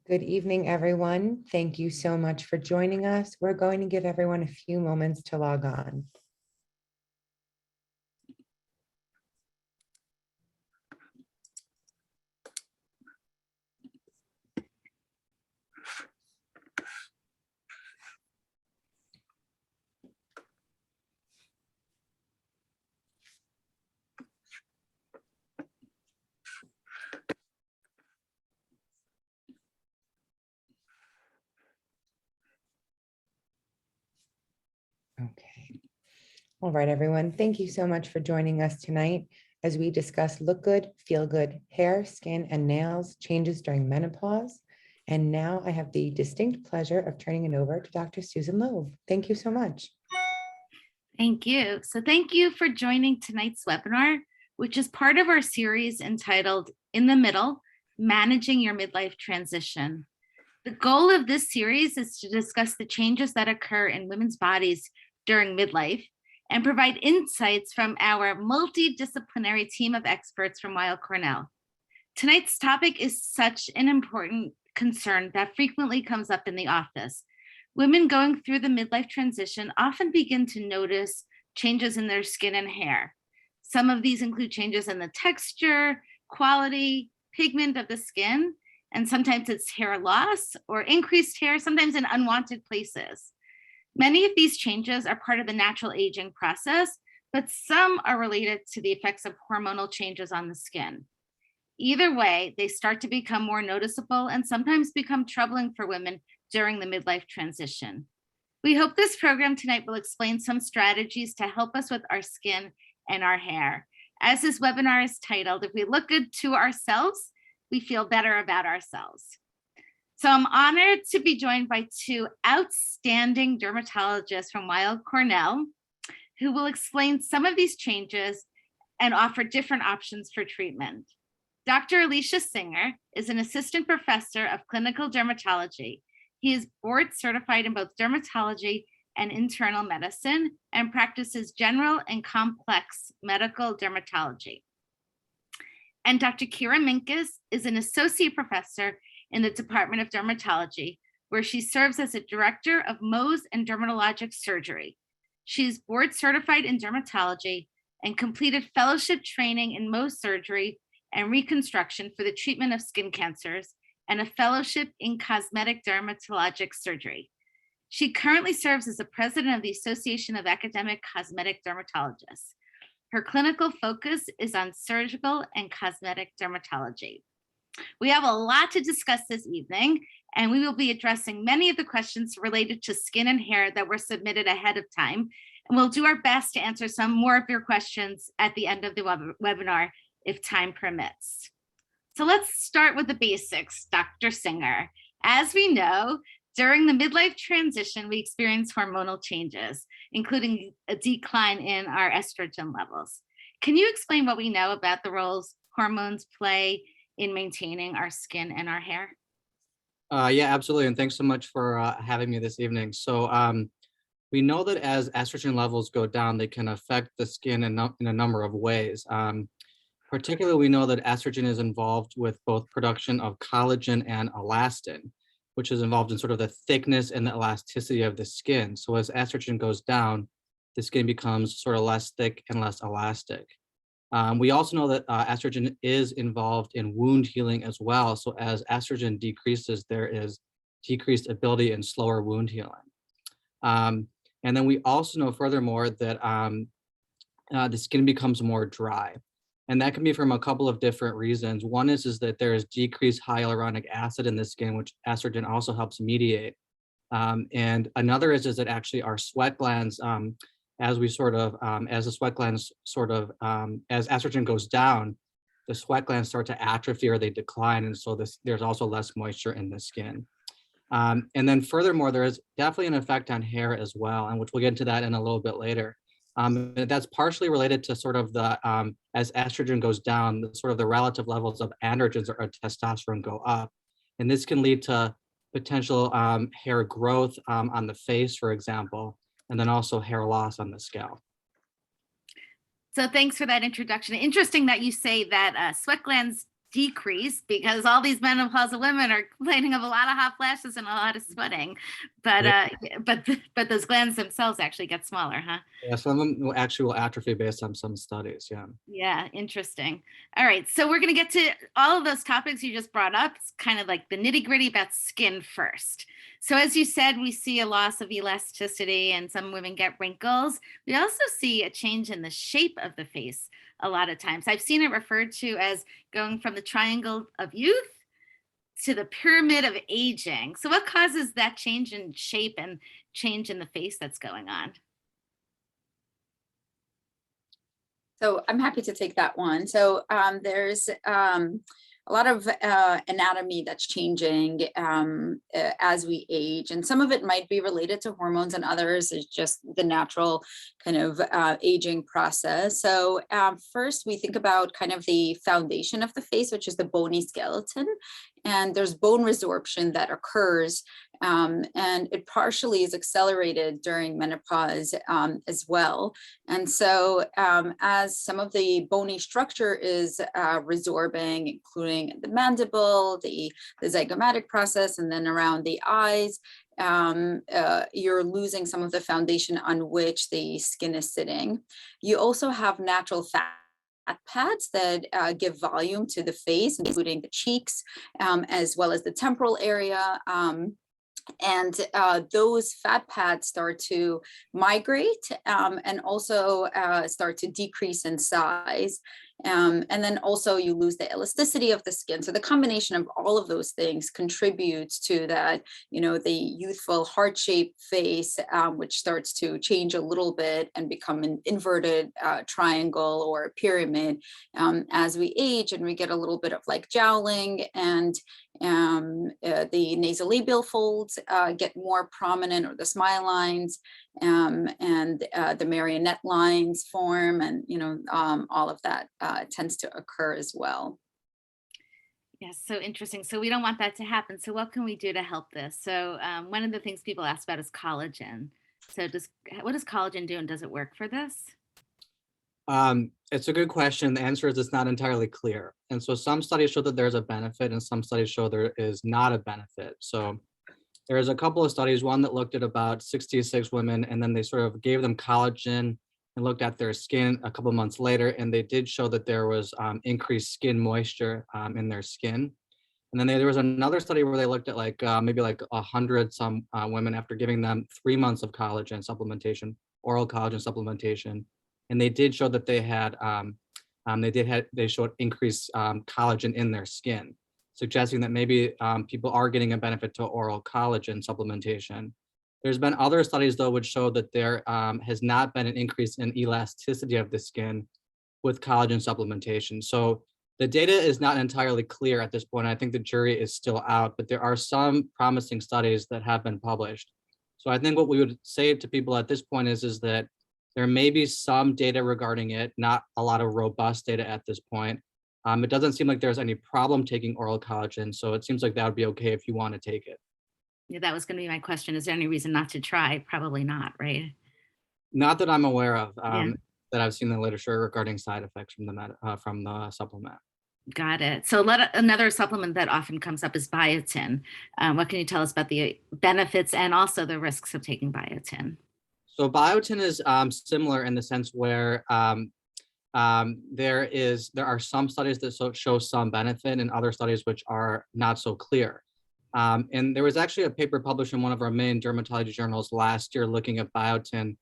Good evening, everyone. Thank you so much for joining us. We're going to give everyone a few moments to log on. Okay. All right, everyone. Thank you so much for joining us tonight as we discuss look good, feel good, hair, skin, and nails changes during menopause. And now I have the distinct pleasure of turning it over to Dr. Susan Loeb. Thank you so much. Thank you. So thank you for joining tonight's webinar, which is part of our series entitled In the Middle, Managing Your Midlife Transition. The goal of this series is to discuss the changes that occur in women's bodies during midlife and provide insights from our multidisciplinary team of experts from Weill Cornell. Tonight's topic is such an important concern that frequently comes up in the office. Women going through the midlife transition often begin to notice changes in their skin and hair. Some of these include changes in the texture, quality, pigment of the skin, and sometimes it's hair loss or increased hair, sometimes in unwanted places. Many of these changes are part of the natural aging process, but some are related to the effects of hormonal changes on the skin. Either way, they start to become more noticeable and sometimes become troubling for women during the midlife transition. We hope this program tonight will explain some strategies to help us with our skin and our hair. As this webinar is titled, if we look good to ourselves, we feel better about ourselves. So I'm honored to be joined by two outstanding dermatologists from Weill Cornell who will explain some of these changes and offer different options for treatment. Dr. Elisha Singer is an assistant professor of clinical dermatology. He is board certified in both dermatology and internal medicine and practices general and complex medical dermatology. And Dr. Kira Minkis is an associate professor in the Department of Dermatology, where she serves as a director of Mohs and dermatologic surgery. She is board certified in dermatology and completed fellowship training in Mohs surgery and reconstruction for the treatment of skin cancers and a fellowship in cosmetic dermatologic surgery. She currently serves as the president of the Association of Academic Cosmetic Dermatologists. Her clinical focus is on surgical and cosmetic dermatology. We have a lot to discuss this evening, and we will be addressing many of the questions related to skin and hair that were submitted ahead of time. And we'll do our best to answer some more of your questions at the end of the webinar if time permits. So let's start with the basics, Dr. Singer. As we know, during the midlife transition, we experience hormonal changes, including a decline in our estrogen levels. Can you explain what we know about the roles hormones play in maintaining our skin and our hair? Yeah, absolutely. And thanks so much for having me this evening. So we know that as estrogen levels go down, they can affect the skin in a number of ways. Particularly, we know that estrogen is involved with both production of collagen and elastin, which is involved in sort of the thickness and the elasticity of the skin. So as estrogen goes down, the skin becomes sort of less thick and less elastic. We also know that estrogen is involved in wound healing as well. So as estrogen decreases, there is decreased ability in slower wound healing. And then we also know furthermore that the skin becomes more dry. And that can be from a couple of different reasons. One is that there is decreased hyaluronic acid in the skin, which estrogen also helps mediate. And another is that actually our sweat glands, as the sweat glands as estrogen goes down, the sweat glands start to atrophy or they decline. And so there's also less moisture in the skin. And then furthermore, there is definitely an effect on hair as well, and which we'll get into that in a little bit later. That's partially related to sort of the, as estrogen goes down, the relative levels of androgens or testosterone go up. And this can lead to potential hair growth on the face, for example, and then also hair loss on the scalp. So thanks for that introduction. Interesting that you say that sweat glands decrease because all these menopausal women are complaining of a lot of hot flashes and a lot of sweating, but but those glands themselves actually get smaller, huh? Yeah, some of them will atrophy based on some studies. Yeah. Yeah, interesting. All right, so we're going to get to all of those topics you just brought up. It's kind of like the nitty gritty about skin first. So as you said, we see a loss of elasticity and some women get wrinkles. We also see a change in the shape of the face a lot of times. I've seen it referred to as going from the triangle of youth to the pyramid of aging. So what causes that change in shape and change in the face that's going on? So I'm happy to take that one. So there's a lot of anatomy that's changing as we age, and some of it might be related to hormones, and others is just the natural kind of aging process. So first we think about kind of the foundation of the face, which is the bony skeleton, and there's bone resorption that occurs, and it partially is accelerated during menopause as well. And so as some of the bony structure is resorbing, including the mandible, the zygomatic process, and then around the eyes, you're losing some of the foundation on which the skin is sitting. You also have natural fat pads that give volume to the face, including the cheeks, as well as the temporal area. And those fat pads start to migrate and also start to decrease in size. And then also you lose the elasticity of the skin. So the combination of all of those things contributes to that, you know, the youthful heart-shaped face, which starts to change a little bit and become an inverted triangle or a pyramid as we age, and we get a little bit of like jowling, and the nasolabial folds get more prominent, or the smile lines, and the marionette lines form, and you know, all of that tends to occur as well. Yes, so interesting. So we don't want that to happen. So what can we do to help this? So one of the things people ask about is collagen. So what does collagen do, and does it work for this? It's a good question. The answer is it's not entirely clear. And so some studies show that there's a benefit, and some studies show there is not a benefit. So there's a couple of studies, one that looked at about 66 women, and then they sort of gave them collagen and looked at their skin a couple of months later, and they did show that there was increased skin moisture in their skin. And then there was another study where they looked at like maybe like 100 some women after giving them 3 months of collagen supplementation, oral collagen supplementation, and they did show that they had they showed increased collagen in their skin, suggesting that maybe people are getting a benefit to oral collagen supplementation. There's been other studies though which show that there has not been an increase in elasticity of the skin with collagen supplementation. So the data is not entirely clear at this point. I think the jury is still out, but there are some promising studies that have been published. So I think what we would say to people at this point is that there may be some data regarding it, not a lot of robust data at this point. It doesn't seem like there's any problem taking oral collagen, so it seems like that would be okay if you want to take it. Yeah, that was going to be my question. Is there any reason not to try? Probably not, right? Not that I'm aware of, Yeah. that I've seen in the literature regarding side effects from the supplement. Got it. So another supplement that often comes up is biotin. What can you tell us about the benefits and also the risks of taking biotin? So biotin is similar in the sense where there are some studies that show some benefit, and other studies which are not so clear. And there was actually a paper published in one of our main dermatology journals last year looking at biotin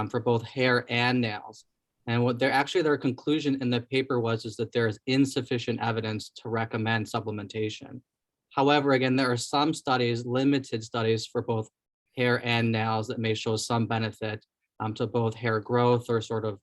for both hair and nails. And what their conclusion in the paper is that there is insufficient evidence to recommend supplementation. However, again, there are some studies, limited studies for both hair and nails that may show some benefit to both hair growth or sort of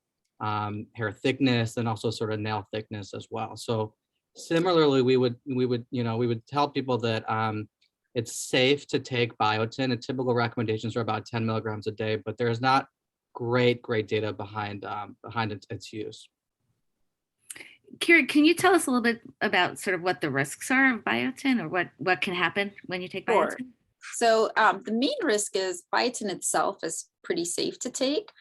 hair thickness, and also sort of nail thickness as well. So similarly, we would tell people that it's safe to take biotin, and typical recommendations are about 10 milligrams a day, but there's not great data behind its use. Kira, can you tell us a little bit about sort of what the risks are of biotin, or what can happen when you take biotin? Sure. So the main risk is biotin itself is pretty safe to take.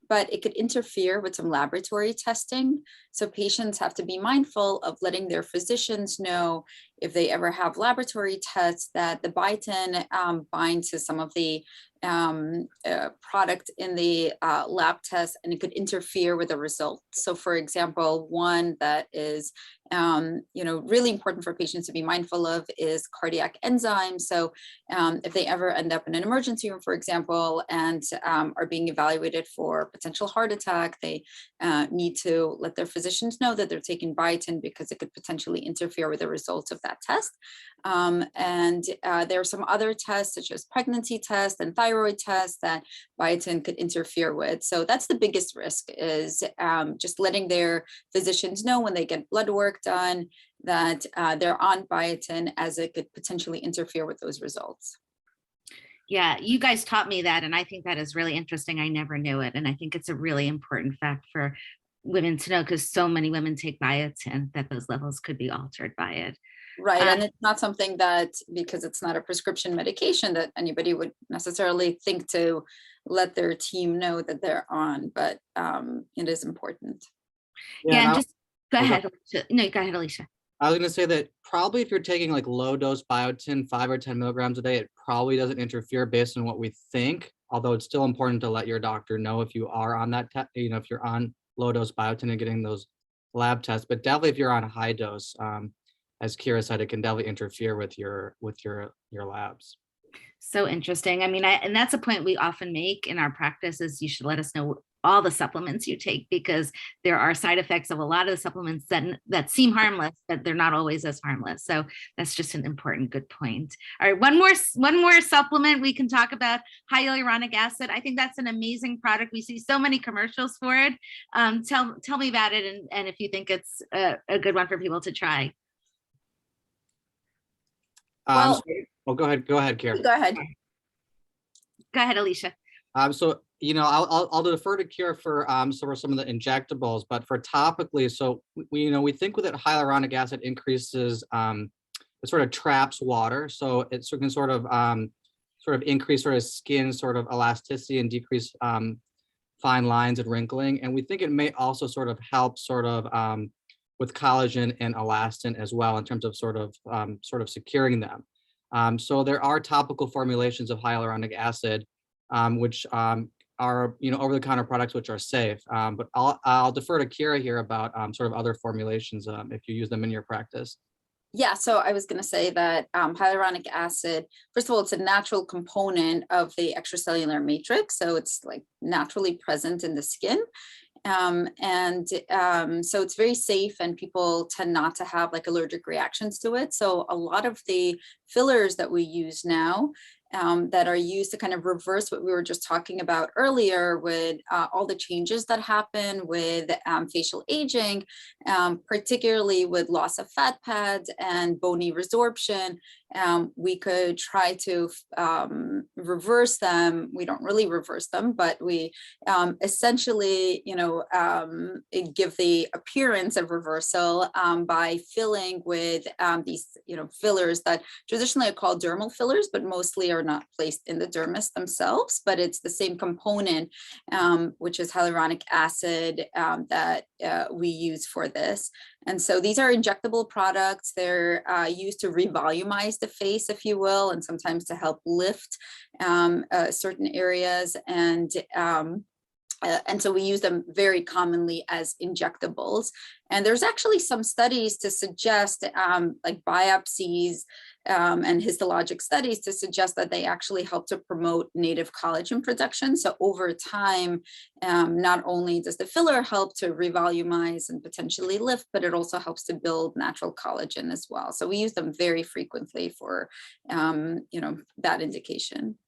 but it could interfere with some laboratory testing. So patients have to be mindful of letting their physicians know if they ever have laboratory tests that the biotin binds to some of the product in the lab test, and it could interfere with the result. So for example, one that is really important for patients to be mindful of is cardiac enzymes. So if they ever end up in an emergency room, for example, and are being evaluated for potential heart attack, they need to let their physicians know that they're taking biotin because it could potentially interfere with the results of that test. There are some other tests such as pregnancy tests and thyroid tests that biotin could interfere with. So that's the biggest risk, is just letting their physicians know when they get blood work done that they're on biotin, as it could potentially interfere with those results. Yeah, you guys taught me that, and I think that is really interesting. I never knew it, and I think it's a really important fact for women to know, because so many women take biotin that those levels could be altered by it. Right, and it's not something that, because it's not a prescription medication, that anybody would necessarily think to let their team know that they're on, but it is important. Yeah, and just go ahead. No, go ahead, Elisha. I was going to say that probably if you're taking like low dose biotin, 5 or 10 milligrams a day, it probably doesn't interfere based on what we think, although it's still important to let your doctor know if you are on that, if you're on low dose biotin and getting those lab tests. But definitely if you're on a high dose, as Kira said, it can definitely interfere with your labs. So interesting. I mean, and that's a point we often make in our practice, is you should let us know all the supplements you take, because there are side effects of a lot of the supplements that seem harmless, but they're not always as harmless. So that's just an important, good point. All right, one more supplement we can talk about: hyaluronic acid. I think that's an amazing product. We see so many commercials for it. Tell me about it, and if you think it's a good one for people to try. Well, go ahead, Kira. Go ahead. Go ahead, Elisha. So I'll defer to Kira for some of the injectables, but for topically, so we think that hyaluronic acid increases, it sort of traps water, so it can sort of increase sort of skin sort of elasticity and decrease fine lines and wrinkling, and we think it may also sort of help sort of with collagen and elastin as well, in terms of sort of securing them. So there are topical formulations of hyaluronic acid, which are over-the-counter products which are safe. But I'll defer to Kira here about sort of other formulations if you use them in your practice. Yeah, so I was going to say that hyaluronic acid, first of all, it's a natural component of the extracellular matrix, so it's like naturally present in the skin. So it's very safe, and people tend not to have like allergic reactions to it. So a lot of the fillers that we use now that are used to kind of reverse what we were just talking about earlier with all the changes that happen with facial aging, particularly with loss of fat pads and bony resorption. We could try to reverse them. We don't really reverse them, but we essentially, give the appearance of reversal by filling with these, fillers that traditionally are called dermal fillers, but mostly are not placed in the dermis themselves, but it's the same component, which is hyaluronic acid, that we use for this. And so these are injectable products. They're used to revolumize the face, if you will, and sometimes to help lift certain areas. And so we use them very commonly as injectables. And there's actually some studies to suggest, like biopsies and histologic studies, to suggest that they actually help to promote native collagen production. So over time, not only does the filler help to revolumize and potentially lift, but it also helps to build natural collagen as well. So we use them very frequently for, that indication.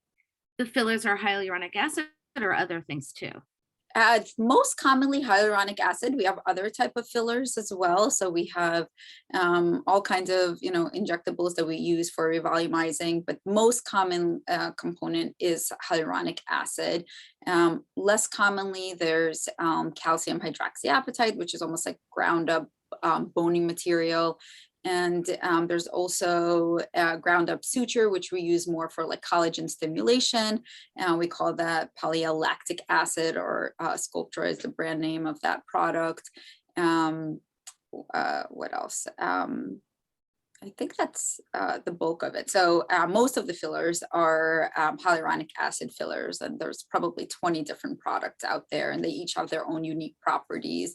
The fillers are hyaluronic acid or other things too? Most commonly hyaluronic acid. We have other type of fillers as well. So we have all kinds of, injectables that we use for revolumizing, but most common component is hyaluronic acid. Less commonly, there's calcium hydroxyapatite, which is almost like ground up bony material. And there's also ground up suture, which we use more for like collagen stimulation. We call that polyalactic acid, or Sculptra is the brand name of that product. What else? I think that's the bulk of it. So most of the fillers are hyaluronic acid fillers, and there's probably 20 different products out there, and they each have their own unique properties.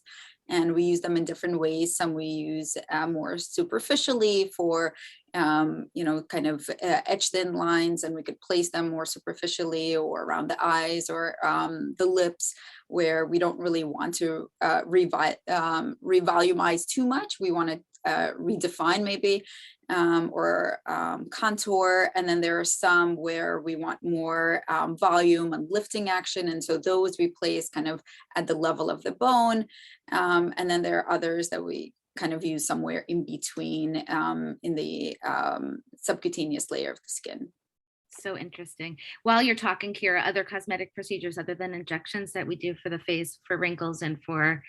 And we use them in different ways. Some we use more superficially for, kind of etch thin lines, and we could place them more superficially or around the eyes or the lips, where we don't really want to revolumize too much. We want to redefine maybe, or contour. And then there are some where we want more volume and lifting action. And so those we place kind of at the level of the bone. And then there are others that we kind of use somewhere in between in the subcutaneous layer of the skin. So interesting. While you're talking, Kira, other cosmetic procedures other than injections that we do for the face, for wrinkles and for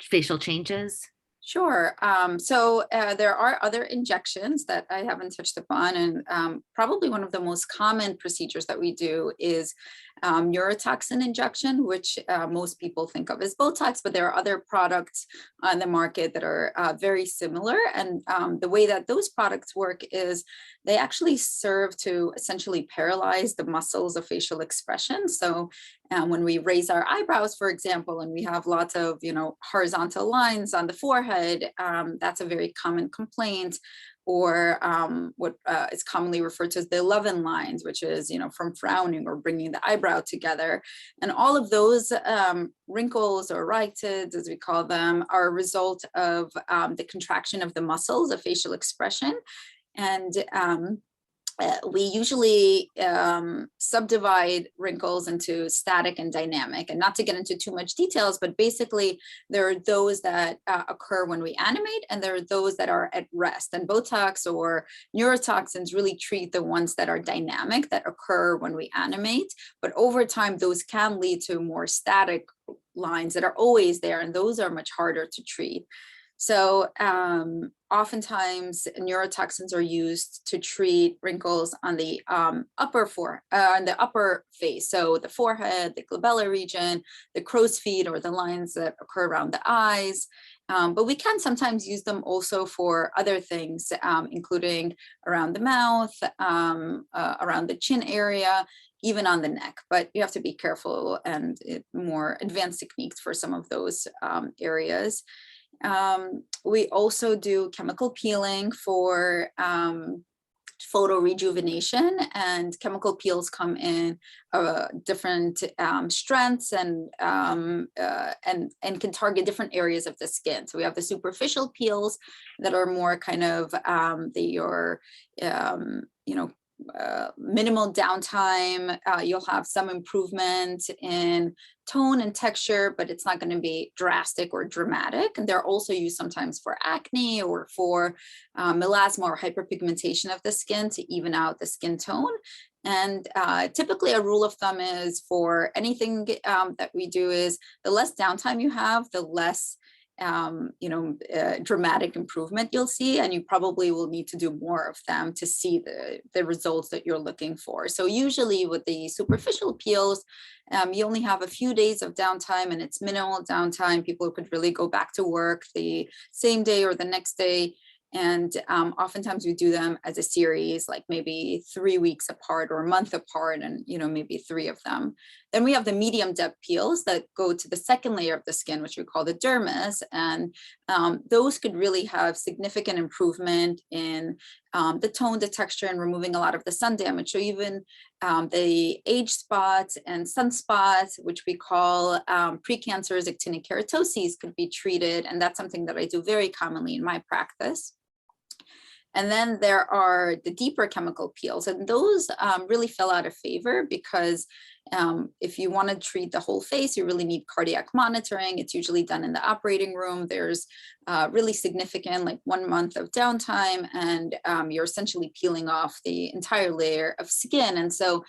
facial changes? Sure. So there are other injections that I haven't touched upon, and probably one of the most common procedures that we do is neurotoxin injection, which most people think of as Botox, but there are other products on the market that are very similar. And the way that those products work is they actually serve to essentially paralyze the muscles of facial expression. So when we raise our eyebrows, for example, and we have lots of, horizontal lines on the forehead, that's a very common complaint. Or what is commonly referred to as the 11 lines, which is, from frowning or bringing the eyebrow together. And all of those wrinkles, or rhytids, as we call them, are a result of the contraction of the muscles of facial expression. And we usually subdivide wrinkles into static and dynamic, and not to get into too much details, but basically there are those that occur when we animate, and there are those that are at rest. And Botox or neurotoxins really treat the ones that are dynamic, that occur when we animate, but over time those can lead to more static lines that are always there, and those are much harder to treat. So oftentimes neurotoxins are used to treat wrinkles on the upper face. So the forehead, the glabella region, the crow's feet, or the lines that occur around the eyes. But we can sometimes use them also for other things, including around the mouth, around the chin area, even on the neck. But you have to be careful, and more advanced techniques for some of those areas. We also do chemical peeling for photo rejuvenation, and chemical peels come in different strengths and can target different areas of the skin. So we have the superficial peels that are more kind of minimal downtime. You'll have some improvement in tone and texture, but it's not going to be drastic or dramatic. And they're also used sometimes for acne or for melasma or hyperpigmentation of the skin to even out the skin tone. And typically a rule of thumb is for anything that we do is the less downtime you have, the less dramatic improvement you'll see, and you probably will need to do more of them to see the results that you're looking for. So usually with the superficial peels, you only have a few days of downtime, and it's minimal downtime. People could really go back to work the same day or the next day. And oftentimes we do them as a series, like maybe 3 weeks apart or a month apart, and maybe 3 of them. Then we have the medium depth peels that go to the second layer of the skin, which we call the dermis. And those could really have significant improvement in the tone, the texture, and removing a lot of the sun damage. So even the age spots and sunspots, which we call precancerous actinic keratoses, could be treated. And that's something that I do very commonly in my practice. And then there are the deeper chemical peels, and those really fell out of favor because if you want to treat the whole face, you really need cardiac monitoring. It's usually done in the operating room. There's really significant, like 1 month of downtime, and you're essentially peeling off the entire layer of skin. And so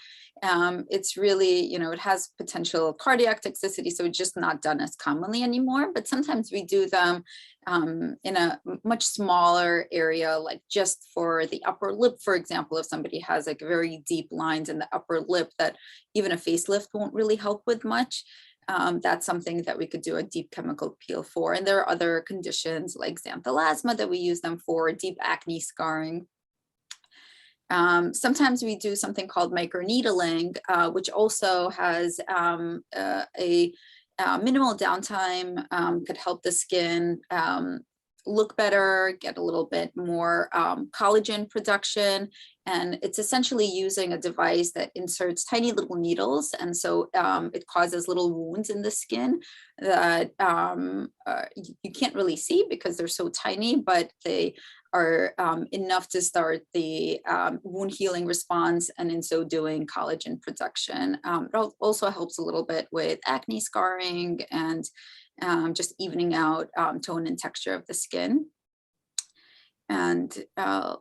it's really, it has potential cardiac toxicity, so it's just not done as commonly anymore. But sometimes we do them in a much smaller area, like just for the upper lip, for example, if somebody has like very deep lines in the upper lip that even a facelift won't really help with much. That's something that we could do a deep chemical peel for. And there are other conditions like xanthelasma that we use them for, deep acne scarring. Sometimes we do something called microneedling, which also has a minimal downtime, could help the skin look better, get a little bit more collagen production. And it's essentially using a device that inserts tiny little needles. And so it causes little wounds in the skin that you can't really see because they're so tiny, but they are enough to start the wound healing response, and in so doing collagen production. It also helps a little bit with acne scarring and just evening out tone and texture of the skin. And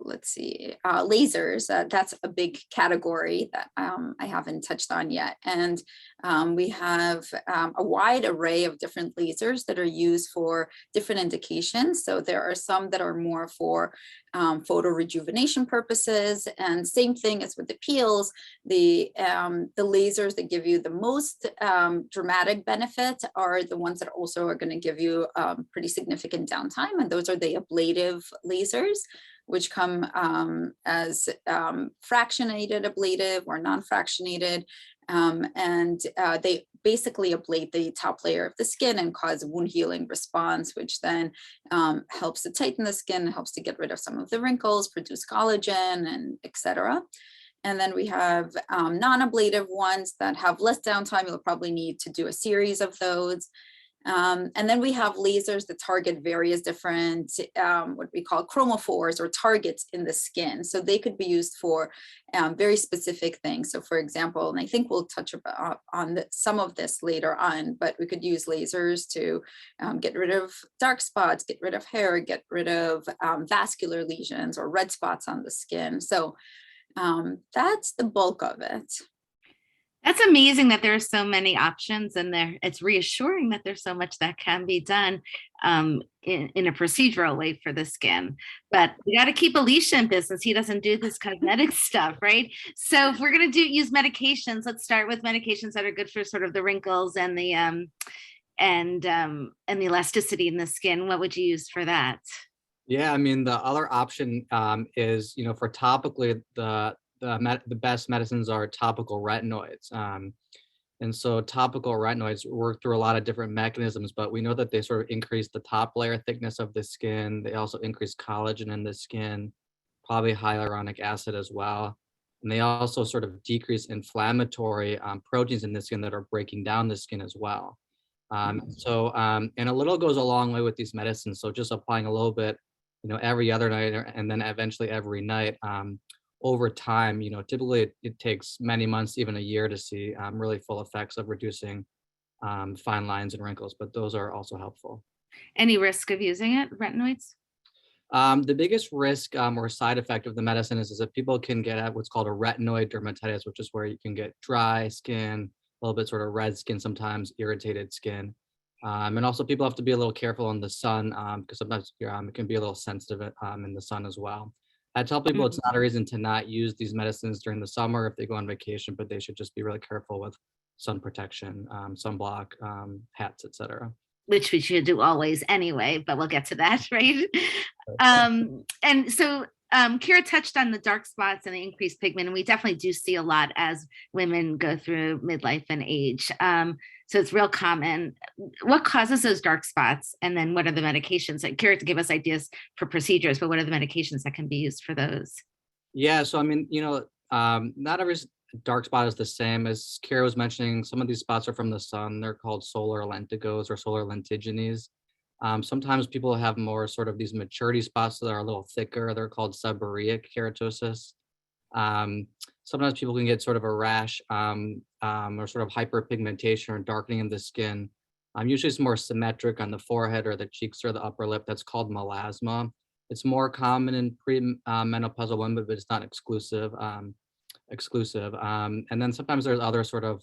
let's see, lasers, that's a big category that I haven't touched on yet. And we have a wide array of different lasers that are used for different indications. So there are some that are more for photo rejuvenation purposes, and same thing as with the peels, the lasers that give you the most dramatic benefit are the ones that also are going to give you pretty significant downtime, and those are the ablative lasers, which come as fractionated ablative or non-fractionated, and they basically ablate the top layer of the skin and cause a wound healing response, which then helps to tighten the skin, helps to get rid of some of the wrinkles, produce collagen, and etc. And then we have non-ablative ones that have less downtime. You'll probably need to do a series of those. And then we have lasers that target various different, what we call chromophores or targets in the skin. So they could be used for very specific things. So for example, and I think we'll touch on some of this later on, but we could use lasers to get rid of dark spots, get rid of hair, get rid of vascular lesions or red spots on the skin. So that's the bulk of it. That's amazing that there are so many options, and it's reassuring that there's so much that can be done in a procedural way for the skin. But we got to keep Elisha in business. He doesn't do this cosmetic stuff, right? So if we're going to use medications, let's start with medications that are good for sort of the wrinkles and the elasticity in the skin. What would you use for that? Yeah, I mean, the other option is, for topically, the best medicines are topical retinoids. And so topical retinoids work through a lot of different mechanisms, but we know that they sort of increase the top layer thickness of the skin. They also increase collagen in the skin, probably hyaluronic acid as well. And they also sort of decrease inflammatory proteins in the skin that are breaking down the skin as well. And a little goes a long way with these medicines. So just applying a little bit, every other night, and then eventually every night, over time, typically it takes many months, even a year, to see really full effects of reducing fine lines and wrinkles, but those are also helpful. Any risk of using it, retinoids? The biggest risk or side effect of the medicine is that people can get at what's called a retinoid dermatitis, which is where you can get dry skin, a little bit sort of red skin, sometimes irritated skin. And also people have to be a little careful in the sun because sometimes it can be a little sensitive in the sun as well. I tell people it's not a reason to not use these medicines during the summer if they go on vacation, but they should just be really careful with sun protection, sunblock, hats, etc. Which we should do always anyway, but we'll get to that, right? And so Kira touched on the dark spots and the increased pigment, and we definitely do see a lot as women go through midlife and age. So it's real common. What causes those dark spots? And then what are the medications? Like Kira to give us ideas for procedures, but what are the medications that can be used for those? Yeah, so I mean, not every dark spot is the same. As Kira was mentioning, some of these spots are from the sun. They're called solar lentigos or solar lentigenes. Sometimes people have more sort of these maturity spots that are a little thicker. They're called seborrheic keratosis. Sometimes people can get sort of a rash or sort of hyperpigmentation or darkening of the skin. Usually it's more symmetric on the forehead or the cheeks or the upper lip. That's called melasma. It's more common in pre-menopausal women, but it's not exclusive. And then sometimes there's other sort of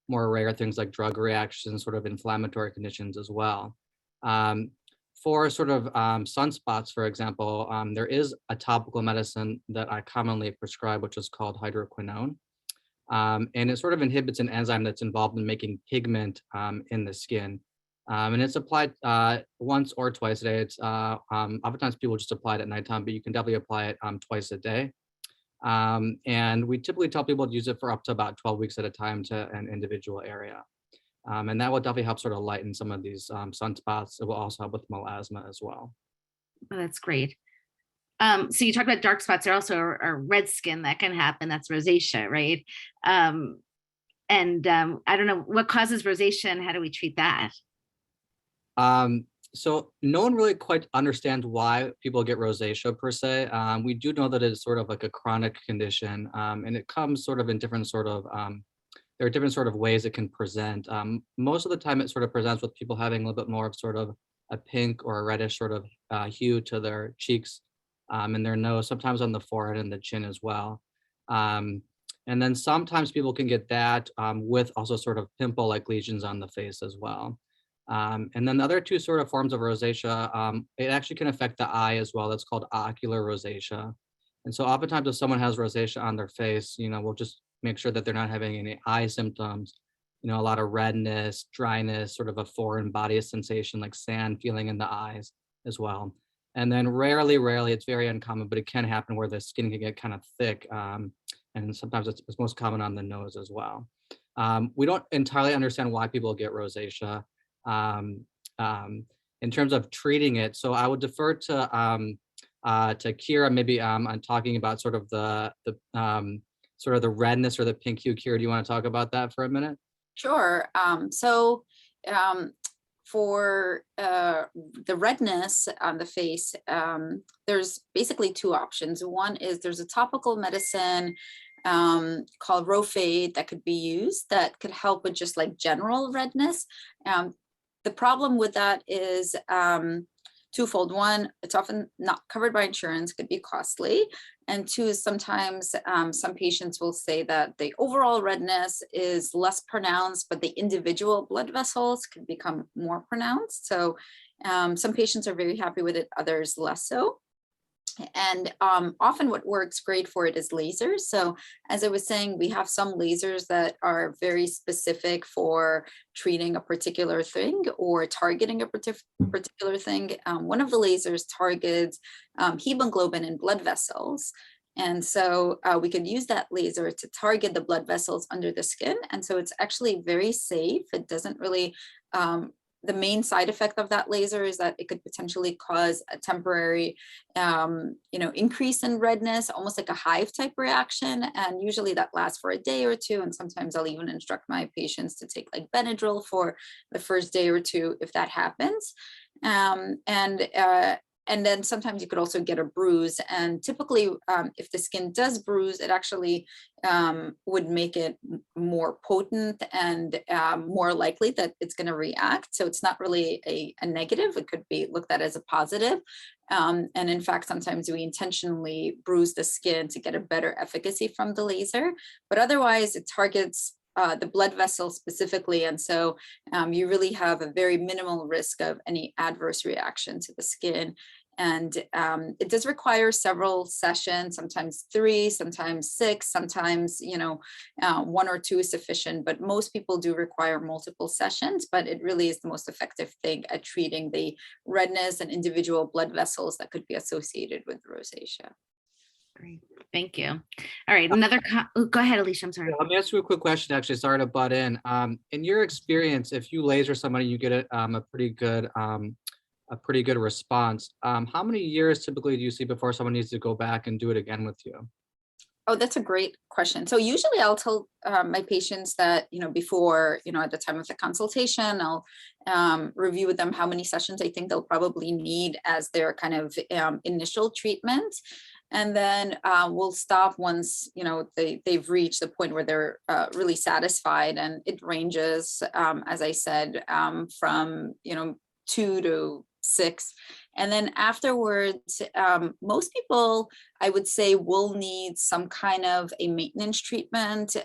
more rare things like drug reactions, sort of inflammatory conditions as well. for sort of sunspots, for example, there is a topical medicine that I commonly prescribe, which is called hydroquinone. And it sort of inhibits an enzyme that's involved in making pigment in the skin. And it's applied once or twice a day. It's oftentimes people just apply it at nighttime, but you can definitely apply it twice a day. And we typically tell people to use it for up to about 12 weeks at a time to an individual area. And that will definitely help sort of lighten some of these sunspots. It will also help with melasma as well. Oh, that's great. So you talked about dark spots. There also are red skin that can happen. That's rosacea, right? I don't know what causes rosacea and how do we treat that? So no one really quite understands why people get rosacea per se. We do know that it's sort of like a chronic condition, and it comes sort of in different sort of, there are different sort of ways it can present. Most of the time it sort of presents with people having a little bit more of sort of a pink or a reddish sort of hue to their cheeks and their nose, sometimes on the forehead and the chin as well. And then sometimes people can get that with also sort of pimple-like lesions on the face as well. And then the other two sort of forms of rosacea, it actually can affect the eye as well. That's called ocular rosacea. And so oftentimes if someone has rosacea on their face, we'll just make sure that they're not having any eye symptoms, a lot of redness, dryness, sort of a foreign body sensation like sand feeling in the eyes as well. And then rarely, it's very uncommon, but it can happen where the skin can get kind of thick. And sometimes it's most common on the nose as well. We don't entirely understand why people get rosacea. In terms of treating it, so I would defer to Kira maybe on talking about sort of the redness or the pink hue. Kira, do you want to talk about that for a minute? Sure. For the redness on the face, there's basically two options. One is there's a topical medicine called Rofade that could be used that could help with just like general redness. The problem with that is twofold. One, it's often not covered by insurance, could be costly. And two is sometimes some patients will say that the overall redness is less pronounced, but the individual blood vessels could become more pronounced. So some patients are very happy with it, others less so. And often what works great for it is lasers. So as I was saying, we have some lasers that are very specific for treating a particular thing or targeting a particular thing. One of the lasers targets hemoglobin in blood vessels. And so we could use that laser to target the blood vessels under the skin. And so it's actually very safe. It doesn't really the main side effect of that laser is that it could potentially cause a temporary, increase in redness, almost like a hive type reaction. And usually that lasts for a day or two. And sometimes I'll even instruct my patients to take like Benadryl for the first day or two if that happens. And then sometimes you could also get a bruise. And typically, if the skin does bruise, it actually would make it more potent and more likely that it's going to react. So it's not really a negative. It could be looked at as a positive. And in fact, sometimes we intentionally bruise the skin to get a better efficacy from the laser. But otherwise, it targets the blood vessels specifically. And so you really have a very minimal risk of any adverse reaction to the skin. And it does require several sessions, sometimes 3, sometimes 6, sometimes, 1 or 2 is sufficient, but most people do require multiple sessions, but it really is the most effective thing at treating the redness and individual blood vessels that could be associated with rosacea. Great. Thank you. All right. Go ahead, Elisha. I'm sorry. Let me ask you a quick question, actually. Sorry to butt in. In your experience, if you laser somebody, you get a pretty good response. How many years typically do you see before someone needs to go back and do it again with you? Oh, that's a great question. So usually I'll tell my patients that, before, at the time of the consultation, I'll review with them how many sessions I think they'll probably need as their kind of initial treatment. And then we'll stop once, they've reached the point where they're really satisfied. And it ranges, as I said, from, 2 to 6. And then afterwards, most people, I would say, will need some kind of a maintenance treatment,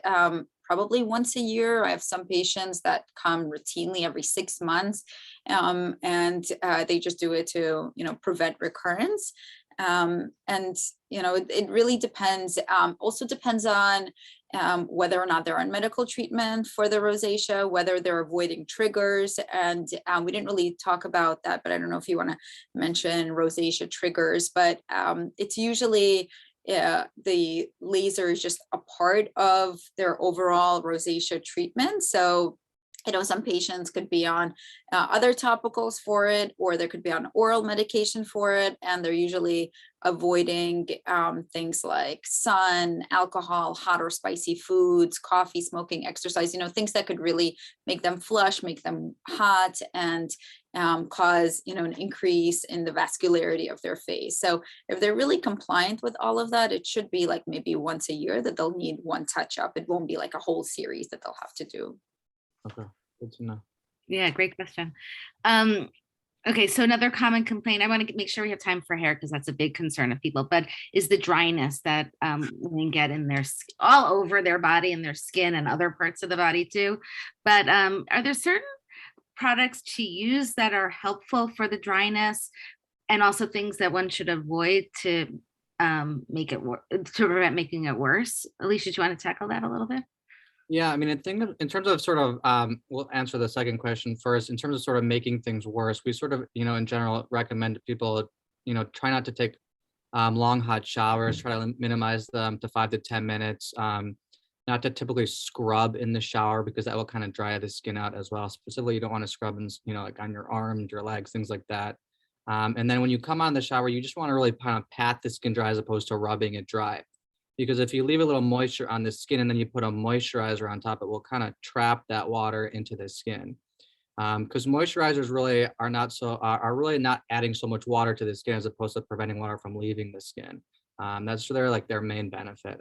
probably once a year. I have some patients that come routinely every 6 months, and they just do it to, prevent recurrence. And, it really depends. Also depends on whether or not they're on medical treatment for the rosacea, whether they're avoiding triggers. And we didn't really talk about that, but I don't know if you want to mention rosacea triggers, but it's usually the laser is just a part of their overall rosacea treatment. So some patients could be on other topicals for it, or they could be on oral medication for it. And they're usually avoiding things like sun, alcohol, hot or spicy foods, coffee, smoking, exercise, things that could really make them flush, make them hot, and cause, an increase in the vascularity of their face. So if they're really compliant with all of that, it should be like maybe once a year that they'll need one touch up. It won't be like a whole series that they'll have to do. Okay, good to know. Yeah, great question. Okay, so another common complaint, I want to make sure we have time for hair because that's a big concern of people, but is the dryness that women get in all over their body and their skin and other parts of the body too. But are there certain products to use that are helpful for the dryness, and also things that one should avoid to make it to prevent making it worse? Elisha, do you want to tackle that a little bit? Yeah, I mean, I think in terms of sort of, we'll answer the second question first. In terms of sort of making things worse, we sort of, in general, recommend people, try not to take long hot showers, try to minimize them to 5 to 10 minutes, not to typically scrub in the shower because that will kind of dry the skin out as well. Specifically, you don't want to scrub in, like on your arms, your legs, things like that. And then when you come out of the shower, you just want to really kind of pat the skin dry as opposed to rubbing it dry. Because if you leave a little moisture on the skin and then you put a moisturizer on top, it will kind of trap that water into the skin. Because moisturizers really are really not adding so much water to the skin as opposed to preventing water from leaving the skin. That's their main benefit.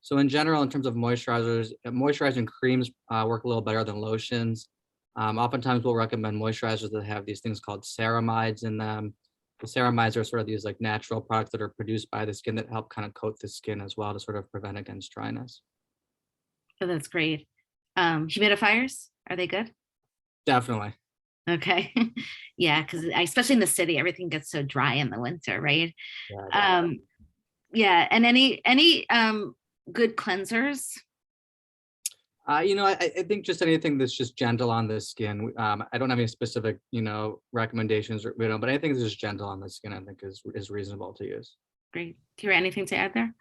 So in general, in terms of moisturizing creams work a little better than lotions. Oftentimes we'll recommend moisturizers that have these things called ceramides in them. The ceramides are sort of these like natural products that are produced by the skin that help kind of coat the skin as well to sort of prevent against dryness. Oh, that's great. Humidifiers, are they good? Definitely. Okay. Yeah, because especially in the city, everything gets so dry in the winter, right? Yeah, and any good cleansers? I think just anything that's just gentle on the skin. I don't have any specific, recommendations, but anything that's just gentle on the skin, I think is reasonable to use. Great. Kira, anything to add there?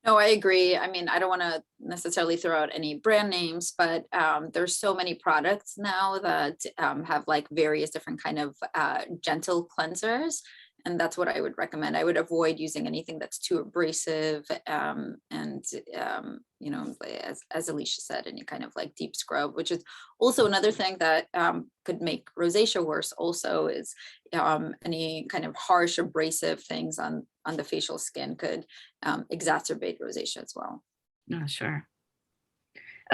No, I agree. I mean, I don't want to necessarily throw out any brand names, but there's so many products now that have like various different kind of gentle cleansers. And that's what I would recommend. I would avoid using anything that's too abrasive, and as Elisha said, any kind of like deep scrub, which is also another thing that could make rosacea worse. Also, is any kind of harsh abrasive things on the facial skin could exacerbate rosacea as well. Oh, sure.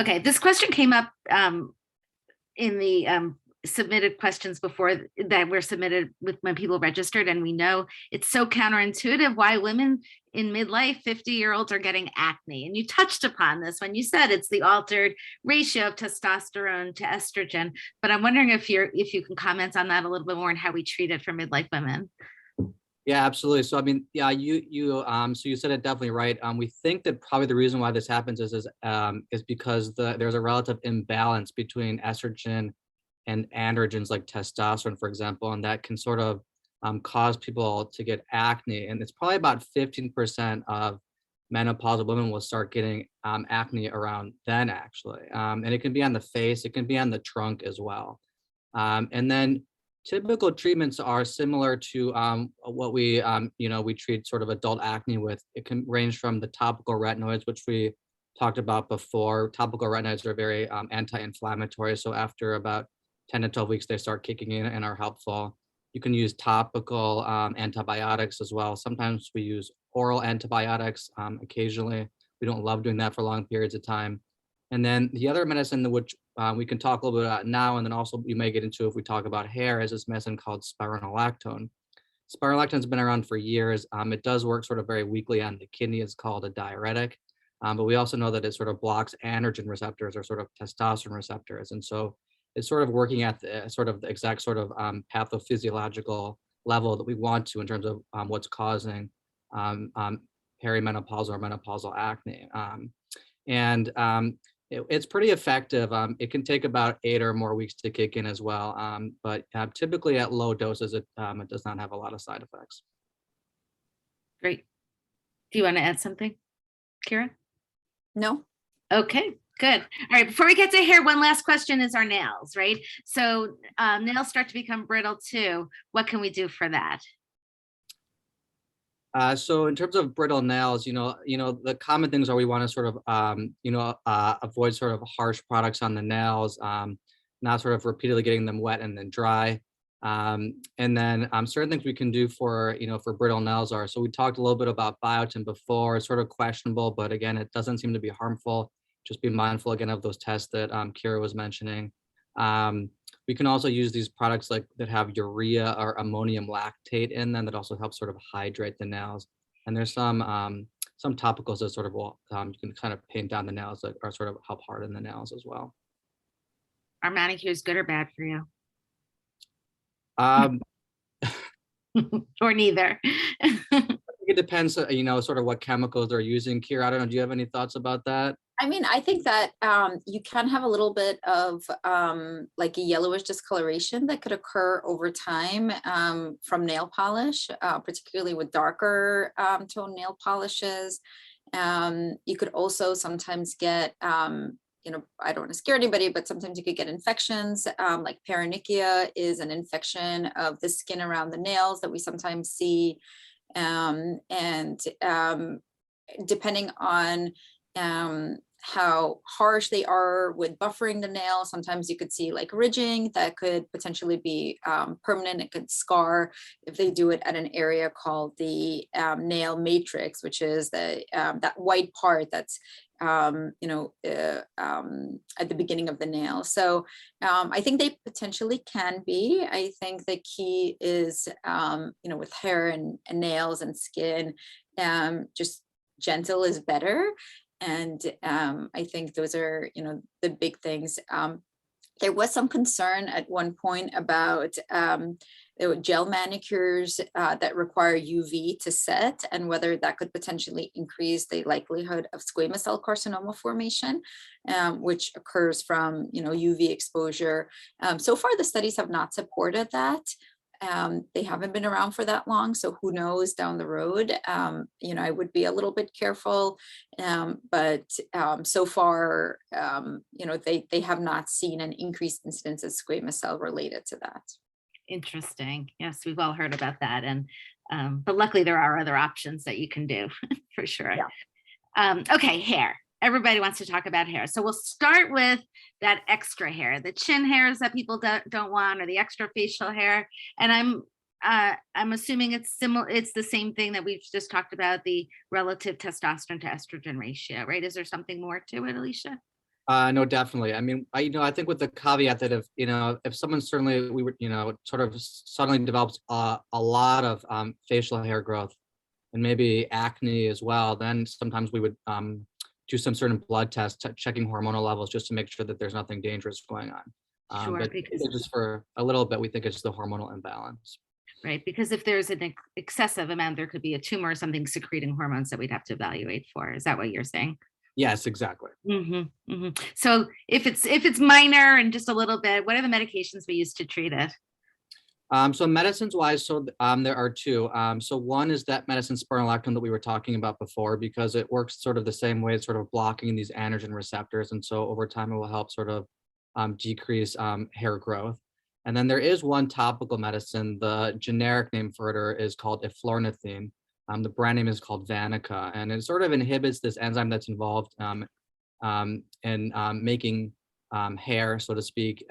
Okay, this question came up in the submitted questions before that were submitted when people registered, and we know it's so counterintuitive why women in midlife 50-year-olds are getting acne, and you touched upon this when you said it's the altered ratio of testosterone to estrogen, but I'm wondering if you can comment on that a little bit more and how we treat it for midlife women. Yeah, absolutely. So I mean, yeah, so you said it definitely right. We think that probably the reason why this happens is because there's a relative imbalance between estrogen and androgens like testosterone, for example, and that can sort of cause people to get acne. And it's probably about 15% of menopausal women will start getting acne around then, actually. And it can be on the face, it can be on the trunk as well. And then typical treatments are similar to what we treat sort of adult acne with. It can range from the topical retinoids, which we talked about before. Topical retinoids are very anti-inflammatory. So after about 10 to 12 weeks, they start kicking in and are helpful. You can use topical antibiotics as well. Sometimes we use oral antibiotics occasionally. We don't love doing that for long periods of time. And then the other medicine which we can talk a little bit about now, and then also we may get into, if we talk about hair, is this medicine called spironolactone. Spironolactone has been around for years. It does work sort of very weakly on the kidney. It's called a diuretic, but we also know that it sort of blocks androgen receptors or sort of testosterone receptors, and so it's sort of working at the sort of the exact sort of pathophysiological level that we want to in terms of what's causing perimenopausal or menopausal acne. It's pretty effective. It can take about 8 or more weeks to kick in as well, but typically at low doses, it does not have a lot of side effects. Great. Do you want to add something, Kira? No. Okay, good. All right, before we get to hair, one last question is our nails, right? So nails start to become brittle too. What can we do for that? So in terms of brittle nails, the common things are we want to sort of, avoid sort of harsh products on the nails, not sort of repeatedly getting them wet and then dry. And then certain things we can do for brittle nails are, so we talked a little bit about biotin before. It's sort of questionable, but again, it doesn't seem to be harmful. Just be mindful again of those tests that Kira was mentioning. We can also use these products that have urea or ammonium lactate in them that also help sort of hydrate the nails. And there's some topicals that sort of you can kind of paint down the nails that are sort of help harden the nails as well. Are manicures good or bad for you? Or neither? It depends, sort of what chemicals they're using. Kira, I don't know, do you have any thoughts about that? I mean, I think that you can have a little bit of like a yellowish discoloration that could occur over time from nail polish, particularly with darker tone nail polishes. You could also sometimes get, I don't want to scare anybody, but sometimes you could get infections, like paronychia is an infection of the skin around the nails that we sometimes see. Depending on how harsh they are with buffering the nail, sometimes you could see like ridging that could potentially be permanent. It could scar if they do it at an area called the nail matrix, which is the that white part that's at the beginning of the nail. So I think they potentially can be. I think the key is with hair and nails and skin, just gentle is better. And I think those are, the big things. There was some concern at one point about gel manicures that require UV to set, and whether that could potentially increase the likelihood of squamous cell carcinoma formation, which occurs from, UV exposure. So far, the studies have not supported that. They haven't been around for that long, so who knows down the road. I would be a little bit careful, but so far, they have not seen an increased incidence of squamous cell related to that. Interesting. Yes, we've all heard about that, and but luckily there are other options that you can do for sure. Yeah. Okay, hair. Everybody wants to talk about hair. So we'll start with that extra hair, the chin hairs that people don't want, or the extra facial hair. And I'm assuming it's similar. It's the same thing that we've just talked about, the relative testosterone to estrogen ratio, right? Is there something more to it, Elisha? No, definitely. I mean, I think with the caveat that if someone sort of suddenly develops a lot of facial hair growth and maybe acne as well, then sometimes we would do some certain blood tests, checking hormonal levels just to make sure that there's nothing dangerous going on. Sure, but because just for a little bit, we think it's the hormonal imbalance. Right, because if there's an excessive amount, there could be a tumor or something secreting hormones that we'd have to evaluate for. Is that what you're saying? Yes, exactly. Mm-hmm, mm-hmm. So if it's minor and just a little bit, what are the medications we use to treat it? So medicines wise, there are two. So one is that medicine spironolactone that we were talking about before, because it works sort of the same way. It's sort of blocking these androgen receptors, and so over time it will help sort of decrease hair growth. And then there is one topical medicine. The generic name for it is called eflornithine. The brand name is called Vanica, and it sort of inhibits this enzyme that's involved in making hair, so to speak.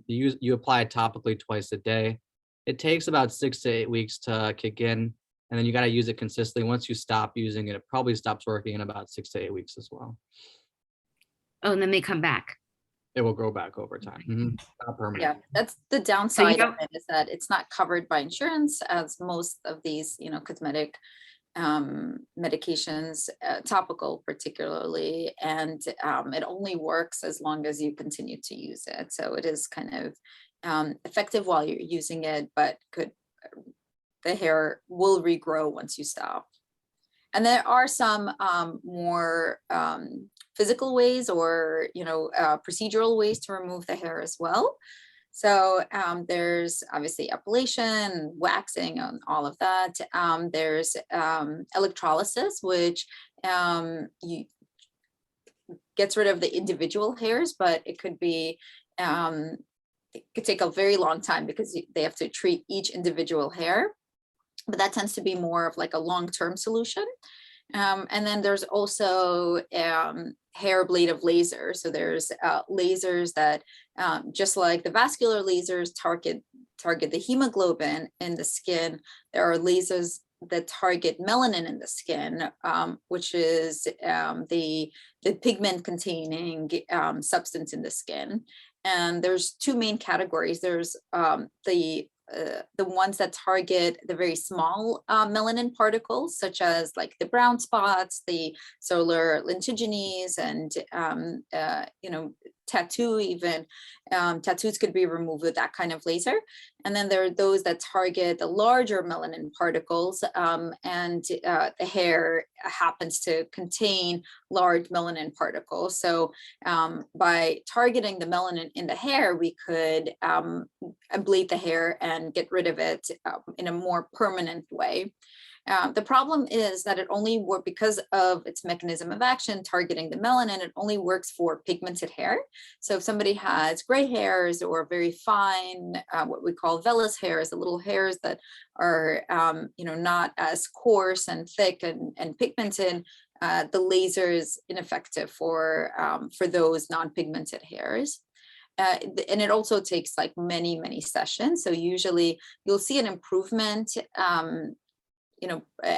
You apply it topically twice a day. It takes about 6 to 8 weeks to kick in, and then you got to use it consistently. Once you stop using it, it probably stops working in about 6 to 8 weeks as well. Oh, and then they come back. it will grow back over time. Not permanent. Yeah, that's the downside of it, is that it's not covered by insurance, as most of these, cosmetic medications, topical particularly, and it only works as long as you continue to use it. So it is kind of effective while you're using it, but the hair will regrow once you stop. And there are some more physical ways, or procedural ways to remove the hair as well. So there's obviously epilation, waxing, and all of that. There's electrolysis, which gets rid of the individual hairs, but it could be it could take a very long time because they have to treat each individual hair. But that tends to be more of like a long-term solution. And then there's also hair ablative lasers. So there's lasers that, just like the vascular lasers target the hemoglobin in the skin, there are lasers that target melanin in the skin, which is the pigment containing substance in the skin. And there's two main categories. There's the ones that target the very small melanin particles, such as like the brown spots, the solar lentigines, and tattoo even. Tattoos could be removed with that kind of laser. And then there are those that target the larger melanin particles, and the hair happens to contain large melanin particles. So by targeting the melanin in the hair, we could ablate the hair and get rid of it in a more permanent way. The problem is that it only works, because of its mechanism of action targeting the melanin, it only works for pigmented hair. So if somebody has gray hairs or very fine, what we call vellus hairs, the little hairs that are not as coarse and thick and pigmented, the laser is ineffective for those non-pigmented hairs. And it also takes like many sessions. So usually you'll see an improvement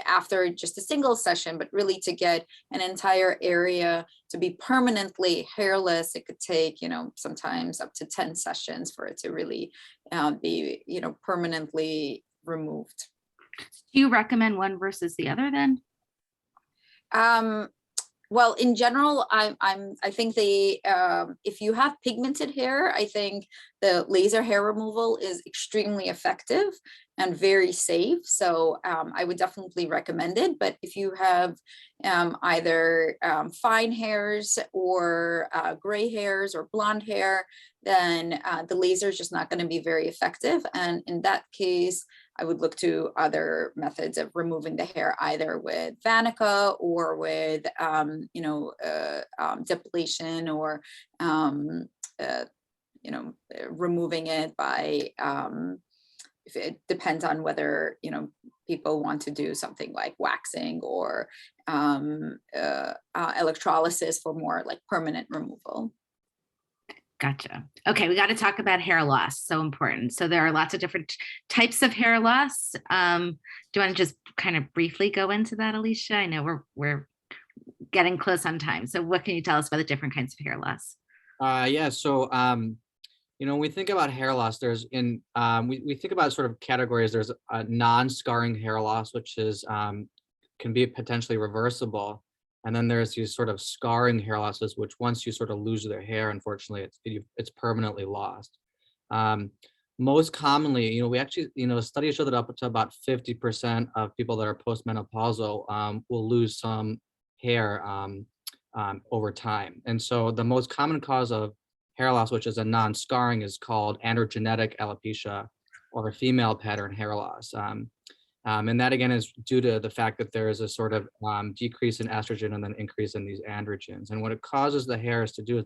after just a single session, but really to get an entire area to be permanently hairless, it could take, sometimes up to 10 sessions for it to really be, permanently removed. Do you recommend one versus the other then? Well, in general, I think if you have pigmented hair, I think the laser hair removal is extremely effective and very safe. So I would definitely recommend it. But if you have either fine hairs or gray hairs or blonde hair, then the laser is just not going to be very effective. And in that case, I would look to other methods of removing the hair, either with Vanica or with, depilation, or, removing it by, if it depends on whether, people want to do something like waxing or electrolysis for more like permanent removal. Gotcha. Okay, we got to talk about hair loss. So important. So there are lots of different types of hair loss. Do you want to just kind of briefly go into that, Elisha? I know we're getting close on time. So what can you tell us about the different kinds of hair loss? Yeah. So when we think about hair loss, there's we think about sort of categories. There's a non-scarring hair loss, which is can be potentially reversible. And then there's these sort of scarring hair losses, which once you sort of lose their hair, unfortunately, it's permanently lost. Most commonly, we actually, studies show that up to about 50% of people that are postmenopausal will lose some hair over time. And so the most common cause of hair loss, which is a non-scarring, is called androgenetic alopecia, or female pattern hair loss. And that again is due to the fact that there is a sort of decrease in estrogen and then increase in these androgens. And what it causes the hairs to do is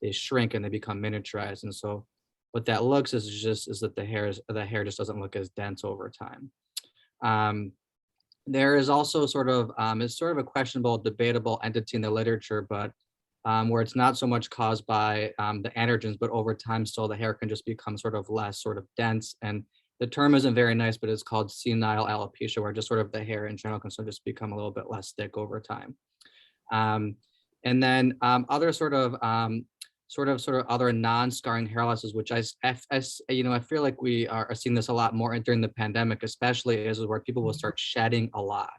they shrink and they become miniaturized. And so what that looks is that the hair just doesn't look as dense over time. There is also sort of it's sort of a questionable, debatable entity in the literature, but where it's not so much caused by the androgens, but over time still the hair can just become sort of less sort of dense. And the term isn't very nice, but it's called senile alopecia, where just sort of the hair in general can sort of just become a little bit less thick over time. And then other sort of sort of other non-scarring hair losses, which I feel like we are seeing this a lot more during the pandemic, especially is where people will start shedding a lot.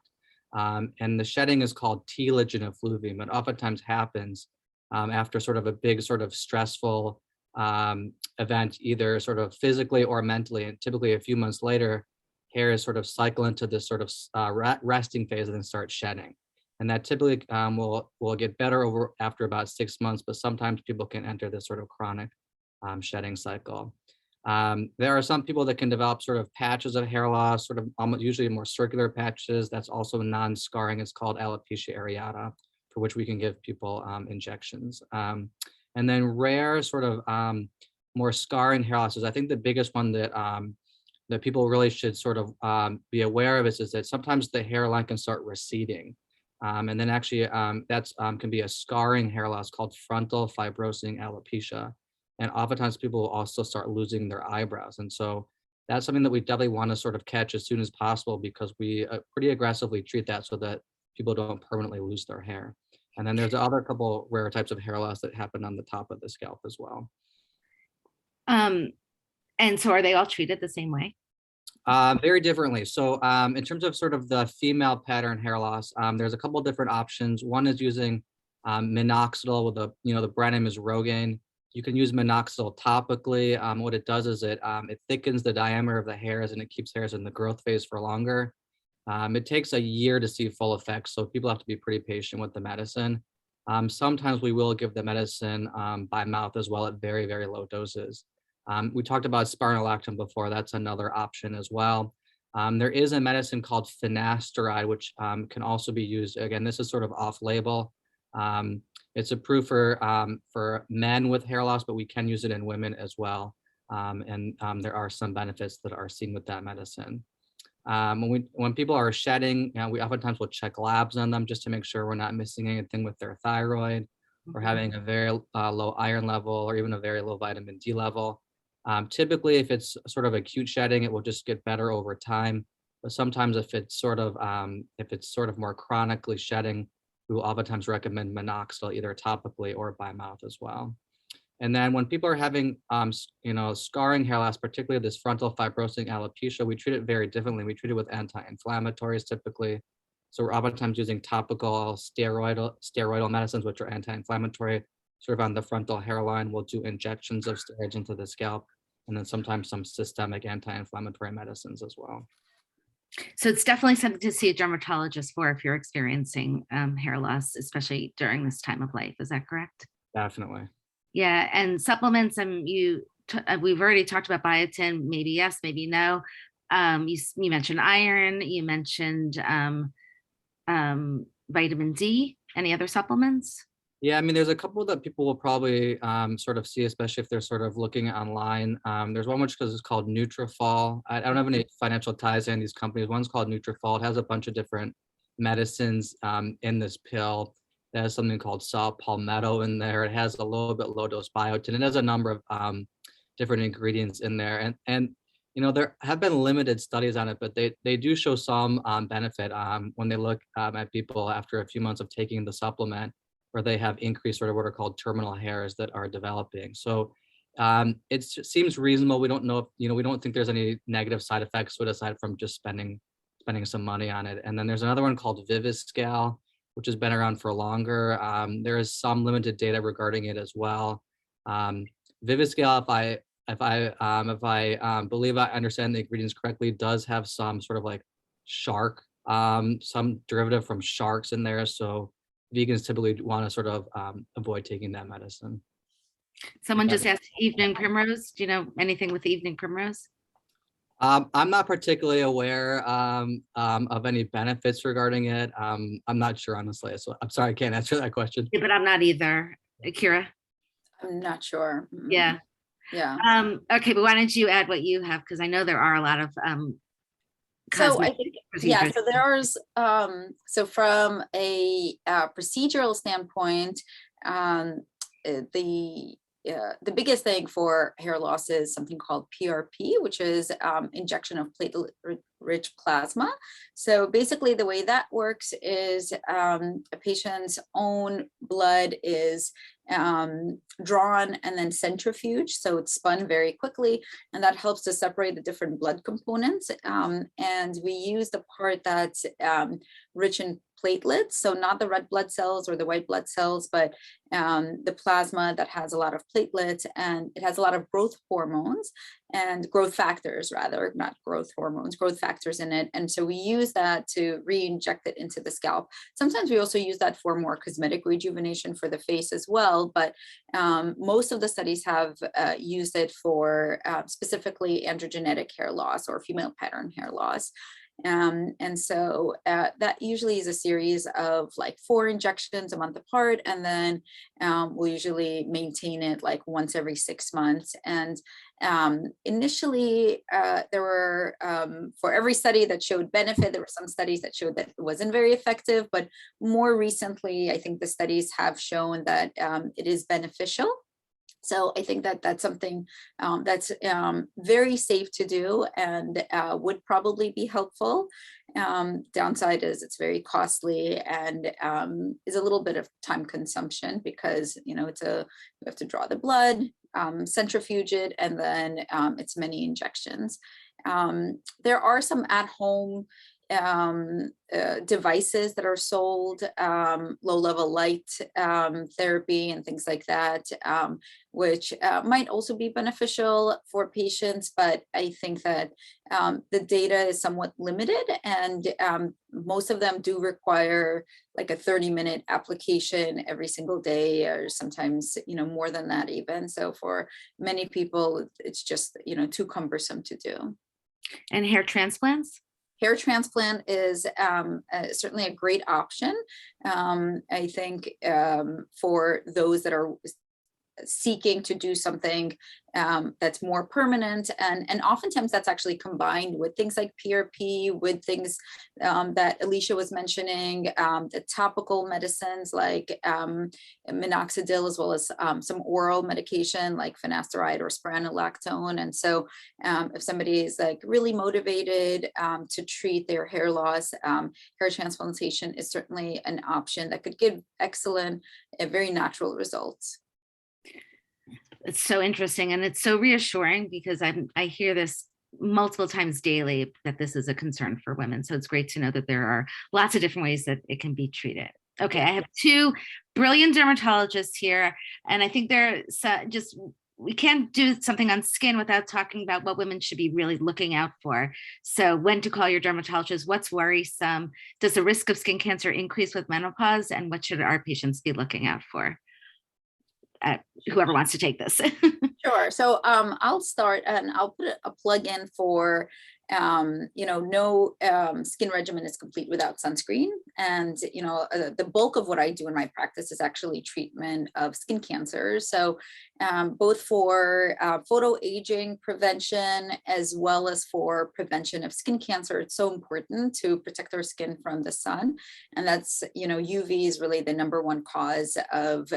And the shedding is called telogen effluvium. It oftentimes happens after sort of a big sort of stressful event, either sort of physically or mentally. And typically a few months later, hair is sort of cycle into this sort of resting phase and then start shedding. And that typically will get better after about 6 months, but sometimes people can enter this sort of chronic shedding cycle. There are some people that can develop sort of patches of hair loss, sort of usually more circular patches. That's also non-scarring. It's called alopecia areata, for which we can give people injections. And then rare sort of more scarring hair losses. I think the biggest one that that people really should sort of be aware of is that sometimes the hairline can start receding. And then actually that's can be a scarring hair loss called frontal fibrosing alopecia. And oftentimes people will also start losing their eyebrows. And so that's something that we definitely want to sort of catch as soon as possible, because we pretty aggressively treat that so that people don't permanently lose their hair. And then there's other couple rare types of hair loss that happen on the top of the scalp as well. And so are they all treated the same way? Very differently. So in terms of sort of the female pattern hair loss, there's a couple of different options. One is using minoxidil with the brand name is Rogaine. You can use minoxidil topically. What it does is it thickens the diameter of the hairs and it keeps hairs in the growth phase for longer. It takes a year to see full effects, so people have to be pretty patient with the medicine. Sometimes we will give the medicine by mouth as well at very, very low doses. We talked about spironolactone before. That's another option as well. There is a medicine called finasteride, which can also be used. Again, this is sort of off-label. It's approved for men with hair loss, but we can use it in women as well. And there are some benefits that are seen with that medicine. When people are shedding, we oftentimes will check labs on them just to make sure we're not missing anything with their thyroid or having a very low iron level or even a very low vitamin D level. Typically, if it's sort of acute shedding, it will just get better over time. But sometimes if it's sort of more chronically shedding, we will oftentimes recommend minoxidil either topically or by mouth as well. And then when people are having, scarring hair loss, particularly this frontal fibrosing alopecia, we treat it very differently. We treat it with anti-inflammatories typically. So we're oftentimes using topical steroidal medicines, which are anti-inflammatory, sort of on the frontal hairline. We'll do injections of steroids into the scalp, and then sometimes some systemic anti-inflammatory medicines as well. So it's definitely something to see a dermatologist for if you're experiencing hair loss, especially during this time of life. Is that correct? Definitely. Yeah, and supplements, we've already talked about biotin, maybe yes, maybe no. You mentioned iron, you mentioned vitamin D. Any other supplements? Yeah, I mean, there's a couple that people will probably sort of see, especially if they're sort of looking online. There's one which is called Nutrafol. I don't have any financial ties to any of these companies. One's called Nutrafol. It has a bunch of different medicines in this pill. It has something called saw palmetto in there. It has a little bit low dose biotin. It has a number of different ingredients in there. And there have been limited studies on it, but they do show some benefit when they look at people after a few months of taking the supplement, where they have increased sort of what are called terminal hairs that are developing. So it seems reasonable. We don't know if, we don't think there's any negative side effects to it aside from just spending some money on it. And then there's another one called Viviscal, which has been around for longer. There is some limited data regarding it as well. Viviscal, if I believe I understand the ingredients correctly, does have some sort of like shark, some derivative from sharks in there. So vegans typically want to sort of avoid taking that medicine. Someone just asked evening primrose. Do you know anything with evening primrose? I'm not particularly aware of any benefits regarding it. I'm not sure, honestly. So I'm sorry, I can't answer that question. Yeah, but I'm not either. Kira? I'm not sure. Yeah. Yeah. Okay, but why don't you add what you have? Because I know there are a lot of so I think, yeah, so there's so from a procedural standpoint, the the biggest thing for hair loss is something called PRP, which is injection of platelet-rich plasma. So basically the way that works is a patient's own blood is drawn and then centrifuged. So it's spun very quickly, and that helps to separate the different blood components. And we use the part that's rich in platelets, so not the red blood cells or the white blood cells, but the plasma that has a lot of platelets, and it has a lot of growth hormones and growth factors, rather, not growth hormones, growth factors in it. And so we use that to re-inject it into the scalp. Sometimes we also use that for more cosmetic rejuvenation for the face as well, but most of the studies have used it for specifically androgenetic hair loss or female pattern hair loss. And so that usually is a series of like 4 injections a month apart, and then we'll usually maintain it like once every 6 months. And initially there were, for every study that showed benefit, there were some studies that showed that it wasn't very effective, but more recently, I think the studies have shown that it is beneficial. So I think that that's something that's very safe to do and would probably be helpful. Downside is it's very costly and is a little bit of time consumption because, you know, you have to draw the blood, centrifuge it, and then it's many injections. There are some at-home devices that are sold, low-level light therapy and things like that, which might also be beneficial for patients, but I think that the data is somewhat limited, and most of them do require like a 30-minute application every single day, or sometimes, you know, more than that even. So for many people, it's just, you know, too cumbersome to do. And hair transplants? Hair transplant is certainly a great option. I think for those that are seeking to do something that's more permanent, and oftentimes that's actually combined with things like PRP, with things that Elisha was mentioning, the topical medicines like minoxidil, as well as some oral medication like finasteride or spironolactone. And so if somebody is like really motivated to treat their hair loss, hair transplantation is certainly an option that could give excellent, very natural results. It's so interesting, and it's so reassuring because I hear this multiple times daily that this is a concern for women. So it's great to know that there are lots of different ways that it can be treated. Okay, I have 2 brilliant dermatologists here, and I think they're just, we can't do something on skin without talking about what women should be really looking out for. So when to call your dermatologist, what's worrisome, does the risk of skin cancer increase with menopause, and what should our patients be looking out for? Whoever wants to take this. Sure. So I'll start, and I'll put a plug in for, you know, no skin regimen is complete without sunscreen. And, you know, the bulk of what I do in my practice is actually treatment of skin cancer. So both for photo aging prevention, as well as for prevention of skin cancer, it's so important to protect our skin from the sun. And that's, you know, UV is really the #1 cause of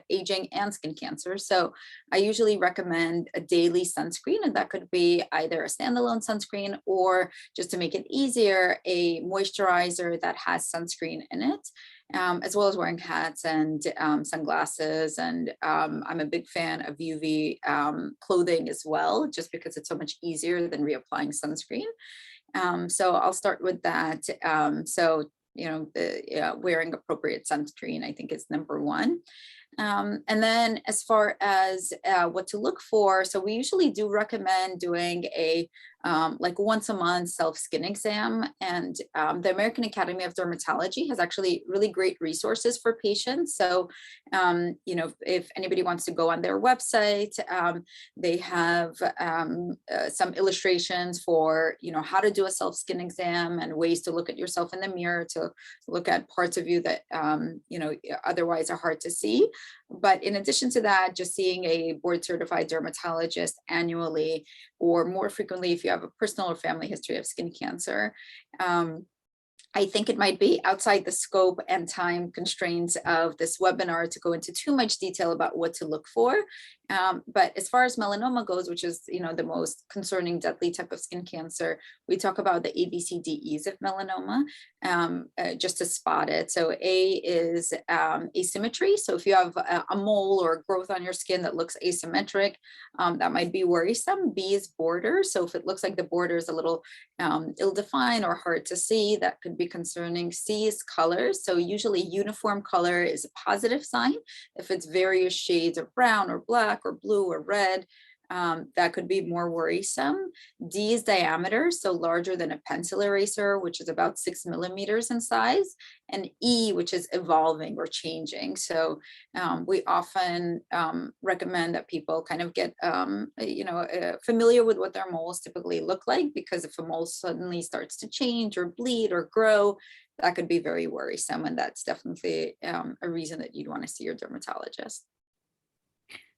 aging and skin cancer. So I usually recommend a daily sunscreen, and that could be either a standalone sunscreen, or just to make it easier, a moisturizer that has sunscreen in it, as well as wearing hats and sunglasses. And I'm a big fan of UV clothing as well, just because it's so much easier than reapplying sunscreen. So I'll start with that. So, you know, wearing appropriate sunscreen, I think, is #1. And then as far as what to look for, so we usually do recommend doing a like once a month self-skin exam. And the American Academy of Dermatology has actually really great resources for patients. So, you know, if anybody wants to go on their website, they have some illustrations for, you know, how to do a self-skin exam and ways to look at yourself in the mirror, to look at parts of you that, you know, otherwise are hard to see. But in addition to that, just seeing a board certified dermatologist annually, or more frequently if you have a personal or family history of skin cancer, I think it might be outside the scope and time constraints of this webinar to go into too much detail about what to look for. But as far as melanoma goes, which is, the most concerning, deadly type of skin cancer, we talk about the ABCDEs of melanoma, just to spot it. So A is asymmetry. So if you have a mole or a growth on your skin that looks asymmetric, that might be worrisome. B is border. So if it looks like the border is a little ill-defined or hard to see, that could be concerning. C is color. So usually uniform color is a positive sign. If it's various shades of brown or black or blue or red, that could be more worrisome. D is diameter, so larger than a pencil eraser, which is about 6 millimeters in size, and E, which is evolving or changing. So we often recommend that people kind of get, familiar with what their moles typically look like, because if a mole suddenly starts to change or bleed or grow, that could be very worrisome. And that's definitely a reason that you'd want to see your dermatologist.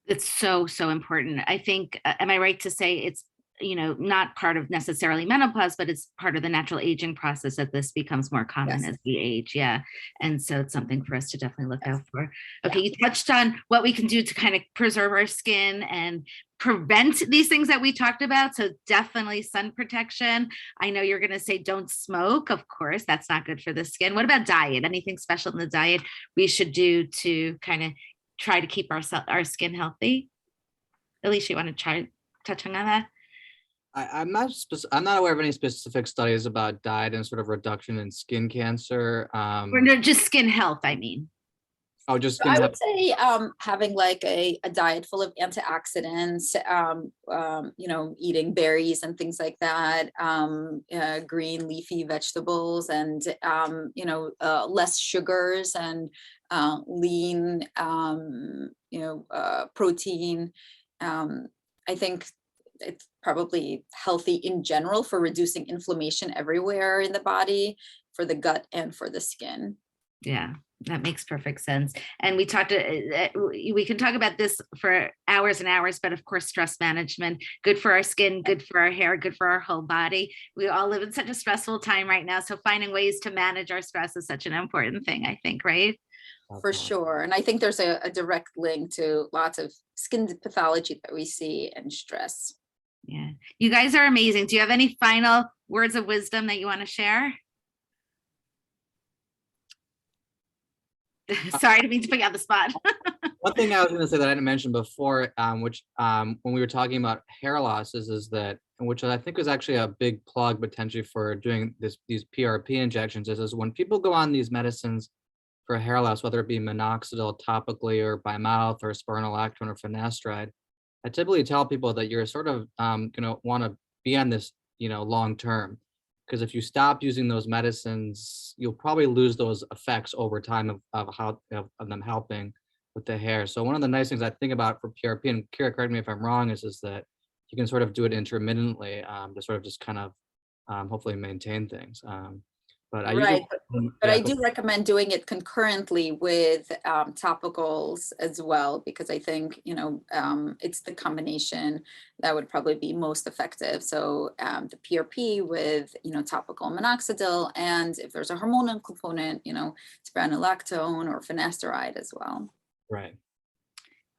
It's so, so important. I think, am I right to say it's, not part of necessarily menopause, but it's part of the natural aging process that this becomes more common as we age. Yeah. And so it's something for us to definitely look out for. Okay. You touched on what we can do to kind of preserve our skin and prevent these things that we talked about. So definitely sun protection. I know you're going to say don't smoke. Of course, that's not good for the skin. What about diet? Anything special in the diet we should do to kind of try to keep our skin healthy? Elisha, you want to touch on that? I'm not aware of any specific studies about diet and sort of reduction in skin cancer. Or no, just skin health, I mean. Oh, just skin I health. would say having like a diet full of antioxidants, eating berries and things like that, green leafy vegetables, and less sugars and lean, protein. I think it's probably healthy in general for reducing inflammation everywhere in the body, for the gut and for the skin. Yeah, that makes perfect sense. And we can talk about this for hours and hours, but of course, stress management, good for our skin, good for our hair, good for our whole body. We all live in such a stressful time right now. So finding ways to manage our stress is such an important thing, I think, right? For sure. And I think there's a direct link to lots of skin pathology that we see and stress. Yeah. You guys are amazing. Do you have any final words of wisdom that you want to share? Sorry, I didn't mean to put you on the spot. One thing I was going to say that I didn't mention before, which when we were talking about hair losses, is that, which I think is actually a big plug potentially for doing these PRP injections, is when people go on these medicines for hair loss, whether it be minoxidil topically or by mouth or spironolactone or finasteride, I typically tell people that you're sort of going to want to be on this, long term, because if you stop using those medicines, you'll probably lose those effects over time of them helping with the hair. So one of the nice things I think about for PRP, and Kira, correct me if I'm wrong, is that you can sort of do it intermittently to sort of just kind of hopefully maintain things. But I do recommend doing it concurrently with topicals as well, because I think, it's the combination that would probably be most effective. So the PRP with, topical minoxidil, and if there's a hormonal component, spironolactone or finasteride as well. Right.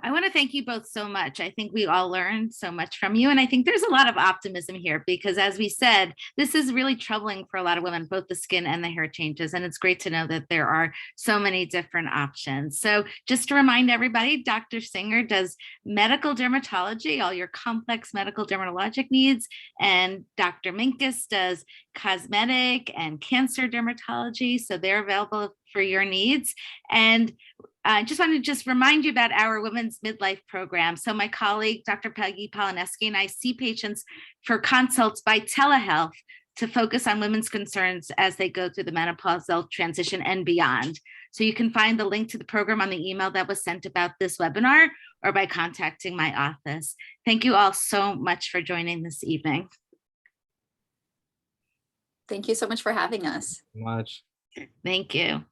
I want to thank you both so much. I think we all learned so much from you. And I think there's a lot of optimism here because, as we said, this is really troubling for a lot of women, both the skin and the hair changes. And it's great to know that there are so many different options. So just to remind everybody, Dr. Singer does medical dermatology, all your complex medical dermatologic needs. And Dr. Minkis does cosmetic and cancer dermatology. So they're available for your needs. And I just wanted to remind you about our Women's Midlife program. So my colleague, Dr. Peggy Polineski, and I see patients for consults by telehealth to focus on women's concerns as they go through the menopausal transition and beyond. So you can find the link to the program on the email that was sent about this webinar or by contacting my office. Thank you all so much for joining this evening. Thank you so much for having us. Much. Thank you.